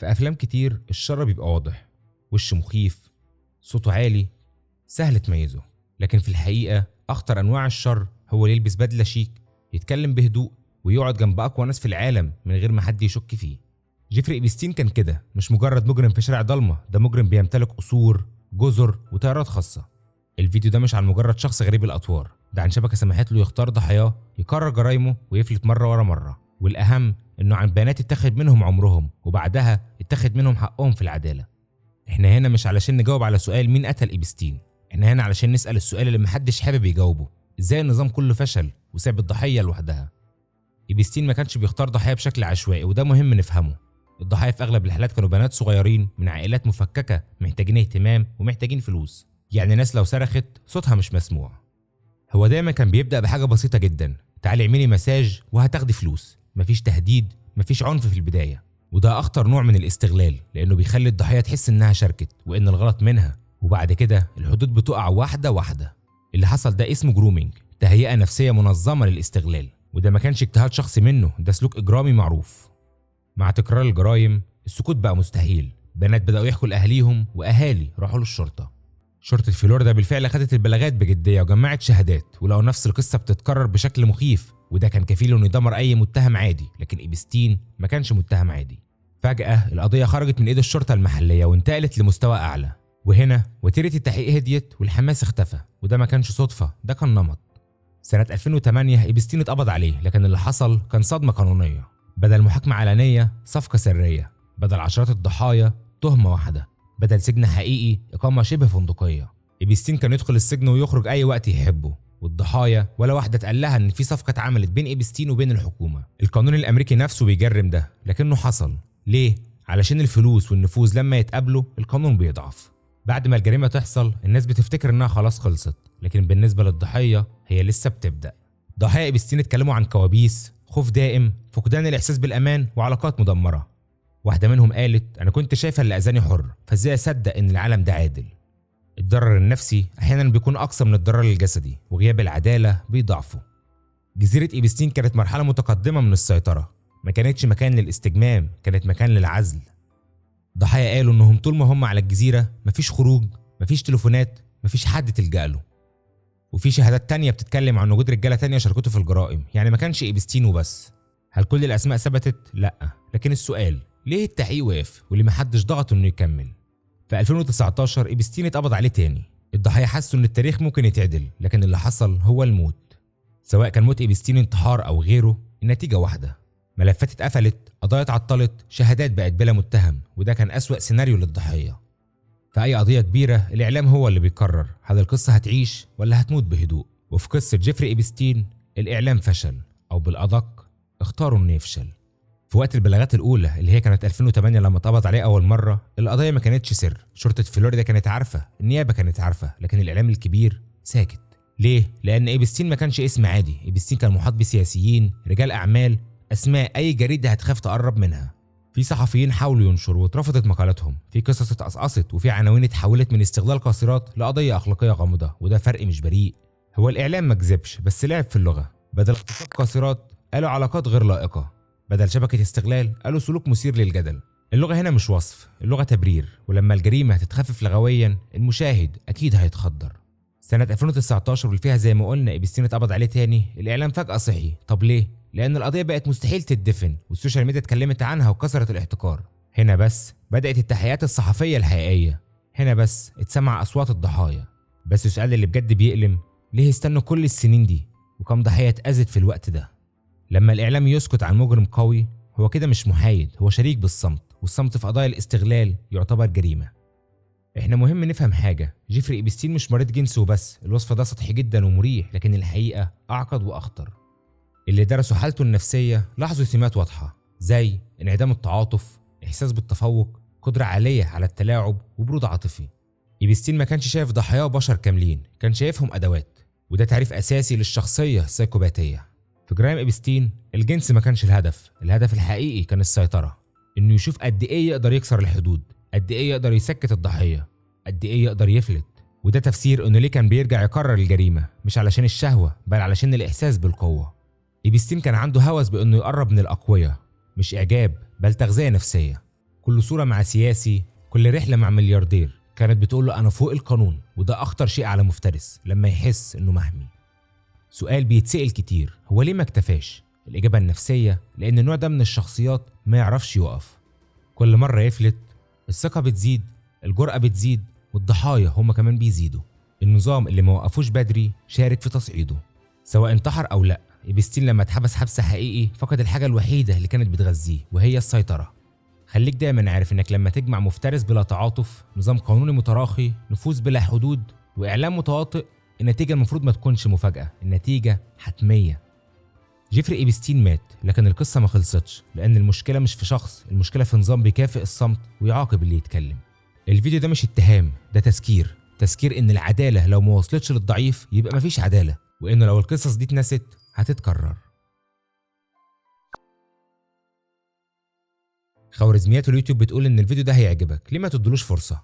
في أفلام كتير الشر بيبقى واضح، وش مخيف، صوته عالي، سهل تميزه. لكن في الحقيقة أخطر أنواع الشر هو اللي يلبس بدلة شيك، يتكلم بهدوء، ويقعد جنب أقوى ناس في العالم من غير ما حد يشك فيه. جيفري إبستين كان كده، مش مجرد مجرم في شارع ضلمة، ده مجرم بيمتلك قصور، جزر وطيارات خاصة. الفيديو ده مش عن مجرد شخص غريب الأطوار، ده عن شبكة سمحت له يختار ضحاياه، يكرر جرايمه ويفلت مرة ورا مرة. والأهم إنه عن بيانات اتاخد منهم عمرهم، وبعدها اتاخد منهم حقهم في العدالة. احنا هنا مش علشان نجاوب على سؤال مين قتل إبستين، احنا هنا علشان نسأل السؤال اللي محدش حابب يجاوبه: ازاي النظام كله فشل وساب الضحية لوحدها؟ إبستين ما كانش بيختار ضحايا بشكل عشوائي، وده مهم نفهمه. الضحايا في أغلب الحالات كانوا بنات صغيرين من عائلات مفككة، محتاجين اهتمام ومحتاجين فلوس، يعني ناس لو صرخت صوتها مش مسموع. هو دايما كان بيبدأ بحاجة بسيطة جدا: تعالي اعملي مساج وهتاخدي فلوس. مفيش تهديد، مفيش عنف في البداية، وده أخطر نوع من الاستغلال، لأنه بيخلي الضحية تحس إنها شاركت وإن الغلط منها، وبعد كده الحدود بتقع واحدة واحدة. اللي حصل ده اسمه جرومينج، تهيئة نفسية منظمة للاستغلال، وده ما كانش اجتهاد شخصي منه، ده سلوك إجرامي معروف. مع تكرار الجرائم السكوت بقى مستحيل، بنات بدأوا يحكوا لأهاليهم، وأهالي راحوا للشرطة. شرطة فلوريدا بالفعل خدت البلاغات بجدية وجمعت شهادات، ولقوا نفس القصة بتتكرر بشكل مخيف، وده كان كفيل انه يدمر اي متهم عادي. لكن إبستين ما كانش متهم عادي. فجأة القضية خرجت من ايد الشرطة المحلية وانتقلت لمستوى اعلى، وهنا وتيرة التحقيق هديت والحماس اختفى، وده ما كانش صدفة، ده كان نمط. سنة 2008 إبستين اتقبض عليه، لكن اللي حصل كان صدمة قانونية. بدل محاكمة علنية صفقة سرية، بدل عشرات الضحايا تهمة واحدة، بدل سجن حقيقي إقامة شبه فندقية. إبستين كان يدخل السجن ويخرج أي وقت يحبه، والضحايا ولا واحدة اتقال لها إن في صفقة اتعملت بين إبستين وبين الحكومة. القانون الأمريكي نفسه بيجرم ده، لكنه حصل. ليه؟ علشان الفلوس والنفوذ لما يتقابلوا القانون بيضعف. بعد ما الجريمة تحصل الناس بتفتكر إنها خلاص خلصت، لكن بالنسبة للضحية هي لسه بتبدأ. ضحايا إبستين اتكلموا عن كوابيس، خوف دائم، فقدان الإحساس بالأمان، وعلاقات مدمرة. واحدة منهم قالت: أنا كنت شايفة اللي أذاني حر، فإزاي أصدق إن العالم ده عادل؟ الضرر النفسي أحيانا بيكون أقصى من الضرر الجسدي، وغياب العدالة بيضعفه. جزيرة إبستين كانت مرحلة متقدمة من السيطرة، ما كانتش مكان للاستجمام، كانت مكان للعزل. ضحايا قالوا إنهم طول ما هم على الجزيرة مفيش خروج، مفيش تليفونات، مفيش حد تلجأ له. وفي شهادات تانية بتتكلم عن وجود رجالة تانية شاركته في الجرائم، يعني ما كانش إبستين وبس. هل كل الأسماء ثبتت؟ لأ، لكن السؤال: ليه التحقيق وقف؟ وليه محدش ضغط إنه يكمل؟ في 2019 إبستين اتقبض عليه تاني. الضحايا حسوا إن التاريخ ممكن يتعدل، لكن اللي حصل هو الموت. سواء كان موت إبستين انتحار أو غيره، النتيجة واحدة: ملفات اتقفلت، قضايا اتعطلت، شهادات بقت بلا متهم، وده كان أسوأ سيناريو للضحية. في أي قضية كبيرة الإعلام هو اللي بيقرر هل القصة هتعيش ولا هتموت بهدوء، وفي قصة جيفري إبستين الإعلام فشل، أو بالأدق اختاروا إنه يفشل. في وقت البلاغات الأولى اللي هي كانت 2008 لما اتقبض عليه أول مرة، القضية ما كانتش سر، شرطة فلوريدا كانت عارفة، النيابة كانت عارفة، لكن الإعلام الكبير ساكت. ليه؟ لأن إبستين ما كانش اسم عادي، إبستين كان محاط بسياسيين، رجال أعمال، أسماء أي جريدة هتخاف تقرب منها. في صحفيين حاولوا ينشروا واترفضت مقالاتهم، في قصص اتقصقصت، وفي عناوين اتحولت من استغلال قاصرات لقضية أخلاقية غامضة، وده فرق مش بريء. هو الإعلام ما كذبش، بس لعب في اللغة. بدل اغتصاب قاصرات قالوا علاقات غير لائقة، بدل شبكة استغلال قالوا سلوك مثير للجدل. اللغة هنا مش وصف، اللغة تبرير، ولما الجريمة هتتخفف لغويا المشاهد أكيد هيتخدر. سنة 2019 واللي فيها زي ما قلنا إبستين اتقبض عليه تاني، الإعلام فجأة صحي. طب ليه؟ لأن القضية بقت مستحيل تدفن، والسوشيال ميديا اتكلمت عنها وكسرت الاحتكار. هنا بس بدأت التحقيقات الصحفية الحقيقية، هنا بس اتسمع أصوات الضحايا. بس السؤال اللي بجد بيألم: ليه استنوا كل السنين دي؟ وكم ضحية اتأذت في الوقت ده؟ لما الإعلام يسكت عن مجرم قوي هو كده مش محايد، هو شريك بالصمت، والصمت في قضايا الاستغلال يعتبر جريمة. احنا مهم نفهم حاجة: جيفري إبستين مش مريض جنسي وبس، الوصف ده سطحي جدا ومريح، لكن الحقيقة أعقد وأخطر. اللي درسوا حالته النفسية لاحظوا سمات واضحة، زي انعدام التعاطف، إحساس بالتفوق، قدرة عالية على التلاعب، وبرود عاطفي. إبستين ما كانش شايف ضحاياه بشر كاملين، كان شايفهم أدوات، وده تعريف أساسي للشخصية السايكوباتية. في جرائم إبستين الجنس ما كانش الهدف الحقيقي كان السيطرة، إنه يشوف قد إيه يقدر يكسر الحدود، قد إيه يقدر يسكت الضحية، قد إيه يقدر يفلت. وده تفسير إنه ليه كان بيرجع يكرر الجريمة، مش علشان الشهوة بل علشان الإحساس بالقوة. إبستين كان عنده هوس بإنه يقرب من الأقوياء، مش إعجاب بل تغذية نفسية. كل صورة مع سياسي، كل رحلة مع ملياردير كانت بتقول له أنا فوق القانون. وده أخطر شيء على مفترس لما يحس إنه محمي. سؤال بيتسأل كتير، هو ليه ما اكتفاش؟ الإجابة النفسية، لأن النوع ده من الشخصيات ما يعرفش يقف. كل مرة يفلت الثقة بتزيد، الجرأة بتزيد، والضحايا هما كمان بيزيدوا. النظام اللي ما وقفوش بدري شارك في تصعيده. سواء انتحر أو لأ، إبستين لما اتحبس حبس حقيقي فقد الحاجة الوحيدة اللي كانت بتغذيه، وهي السيطرة. خليك دايما عارف إنك لما تجمع مفترس بلا تعاطف، نظام قانوني متراخي، نفوذ بلا حدود، وإعلام متواطئ، النتيجة المفروض ما تكونش مفاجأة، النتيجة حتمية. جيفري إبستين مات، لكن القصة ما خلصتش، لأن المشكلة مش في شخص، المشكلة في نظام بيكافئ الصمت ويعاقب اللي يتكلم. الفيديو ده مش اتهام، ده تذكير إن العدالة لو ما وصلتش للضعيف يبقى مفيش عدالة، وإن لو القصص دي اتنست هتتكرر. خوارزميات اليوتيوب بتقول إن الفيديو ده هيعجبك، ليه ما تدلوش فرصة؟